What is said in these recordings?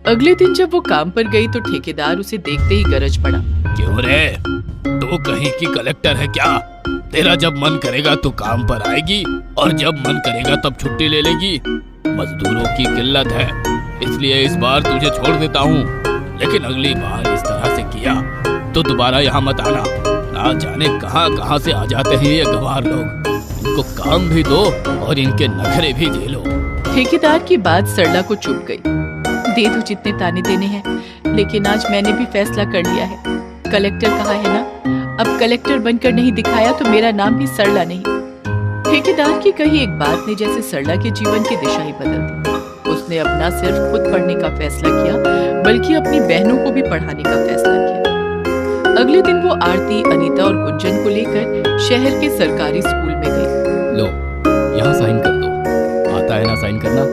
अगले दिन जब वो काम पर गई तो ठेकेदार उसे देखते ही गरज पड़ा। क्यों रे, तू कहीं की कलेक्टर है क्या? तेरा जब मन करेगा तो काम पर आएगी और जब मन करेगा तब छुट्टी ले लेगी। मजदूरों की किल्लत है, इसलिए इस बार तुझे छोड़ देता हूँ, लेकिन अगली बार इस तरह से किया तो दोबारा यहाँ मत आना। ना जाने कहाँ कहाँ से आ जाते हैं ये गंवार लोग। इनको काम भी दो और इनके नखरे भी झेलो। ठेकेदार की बात सरला को चुभ गई। दे दो जितने ताने देने हैं, लेकिन आज मैंने भी फैसला कर लिया है। कलेक्टर कहा है ना, अब कलेक्टर बनकर नहीं दिखाया तो मेरा नाम भी सरला नहीं। ठेकेदार की कही एक बात ने जैसे सरला के जीवन की दिशा ही बदल दी। उसने अपना सिर्फ खुद पढ़ने का फैसला किया, बल्कि अपनी बहनों को भी पढ़ाने का फैसला किया। अगले दिन वो आरती, अनीता और गुंजन को लेकर शहर के सरकारी स्कूल में गई। लो, यहाँ साइन कर दो। आता है ना साइन करना?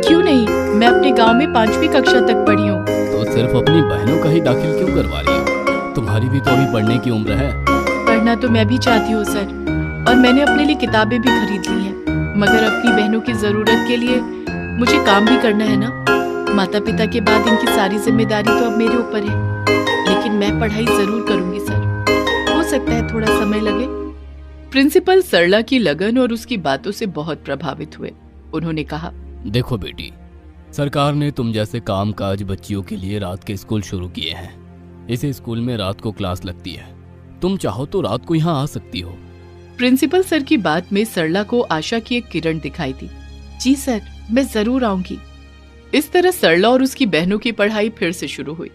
क्यों नहीं, मैं अपने गांव में 5वीं कक्षा तक पढ़ी हूँ। तो सिर्फ अपनी बहनों का ही दाखिल क्यों करवा रही हो? तुम्हारी भी तो अभी पढ़ने की उम्र है। पढ़ना तो मैं भी चाहती हूँ सर, और मैंने अपने लिए किताबें भी खरीद ली हैं, मगर अपनी बहनों की जरूरत के लिए मुझे काम भी करना है ना। माता पिता के बाद इनकी सारी जिम्मेदारी तो अब मेरे ऊपर है, लेकिन मैं पढ़ाई जरूर करूंगी सर। हो सकता है थोड़ा समय लगे। प्रिंसिपल सरला की लगन और उसकी बातों से बहुत प्रभावित हुए। उन्होंने कहा, देखो बेटी, सरकार ने तुम जैसे कामकाज बच्चियों के लिए रात के स्कूल शुरू किए हैं। इस स्कूल में रात को क्लास लगती है, तुम चाहो तो रात को यहाँ आ सकती हो। प्रिंसिपल सर की बात में सरला को आशा की एक किरण दिखाई दी। जी सर, मैं जरूर आऊंगी। इस तरह सरला और उसकी बहनों की पढ़ाई फिर से शुरू हुई।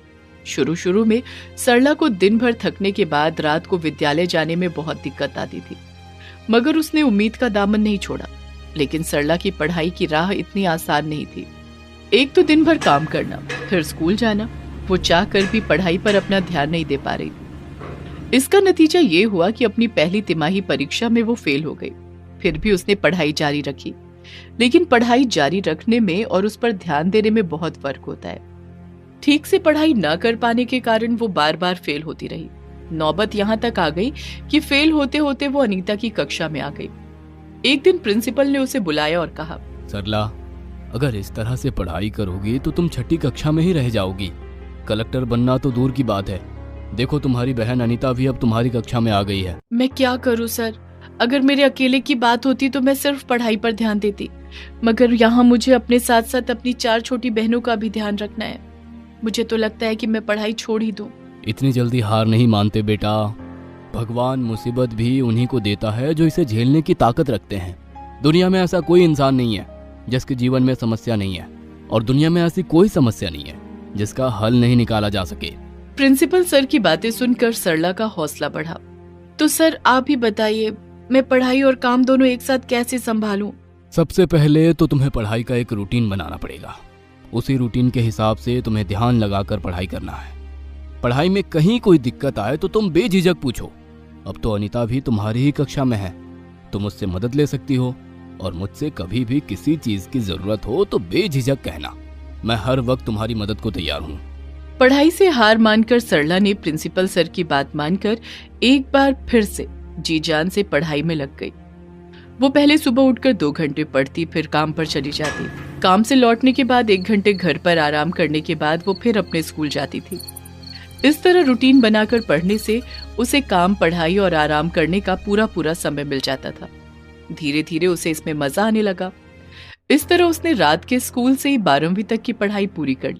शुरू में सरला को दिन भर थकने के बाद रात को विद्यालय जाने में बहुत दिक्कत आती थी, मगर उसने उम्मीद का दामन नहीं छोड़ा। लेकिन सरला की पढ़ाई की राह इतनी आसान नहीं थी। एक तो दिन भर काम करना, फिर स्कूल जाना। वो चाह कर भी पढ़ाई पर अपना ध्यान नहीं दे पा रही थी। इसका नतीजा ये हुआ कि अपनी पहली तिमाही परीक्षा में वो फेल हो गई। फिर भी उसने पढ़ाई जारी रखी, लेकिन पढ़ाई जारी रखने में और उस पर ध्यान देने में बहुत फर्क होता है। ठीक से पढ़ाई न कर पाने के कारण वो बार बार फेल होती रही। नौबत यहाँ तक आ गई कि फेल होते होते वो अनीता की कक्षा में आ गई। एक दिन प्रिंसिपल ने उसे बुलाया और कहा, सरला, अगर इस तरह से पढ़ाई करोगी तो तुम 6ठी कक्षा में ही रह जाओगी। कलेक्टर बनना तो दूर की बात है। देखो, तुम्हारी बहन अनीता भी अब तुम्हारी कक्षा में आ गई है। मैं क्या करूं सर? अगर मेरे अकेले की बात होती तो मैं सिर्फ पढ़ाई पर ध्यान देती, मगर यहाँ मुझे अपने साथ साथ अपनी 4 छोटी बहनों का भी ध्यान रखना है। मुझे तो लगता है कि मैं पढ़ाई छोड़ ही दूं। इतनी जल्दी हार नहीं मानते बेटा। भगवान मुसीबत भी उन्हीं को देता है जो इसे झेलने की ताकत रखते हैं। दुनिया में ऐसा कोई इंसान नहीं है जिसके जीवन में समस्या नहीं है, और दुनिया में ऐसी कोई समस्या नहीं है जिसका हल नहीं निकाला जा सके। प्रिंसिपल सर की बातें सुनकर सरला का हौसला बढ़ा। तो सर आप ही बताइए, मैं पढ़ाई और काम दोनों एक साथ कैसे संभालूं? सबसे पहले तो तुम्हें पढ़ाई का एक रूटीन बनाना पड़ेगा। उसी रूटीन के हिसाब से तुम्हें ध्यान लगाकर पढ़ाई करना है। पढ़ाई में कहीं कोई दिक्कत आए तो तुम बेझिझक पूछो। अब तो अनीता भी तुम्हारी ही कक्षा में है, तुम उससे मदद ले सकती हो, और मुझसे कभी भी किसी चीज की जरूरत हो तो बेझिझक कहना। मैं हर वक्त तुम्हारी मदद को तैयार हूँ। पढ़ाई से हार मानकर सरला ने प्रिंसिपल सर की बात मानकर एक बार फिर से जी जान से पढ़ाई में लग गई। वो पहले सुबह उठकर 2 घंटे पढ़ती, फिर काम पर चली जाती। काम से लौटने के बाद 1 घंटे घर पर आराम करने के बाद वो फिर अपने स्कूल जाती थी। इस तरह रूटीन बनाकर पढ़ने से उसे काम, पढ़ाई और आराम करने का पूरा समय मिल जाता था। धीरे धीरे उसे इसमें मजा आने लगा। इस तरह उसने रात के स्कूल से ही 12वीं तक की पढ़ाई पूरी कर ली।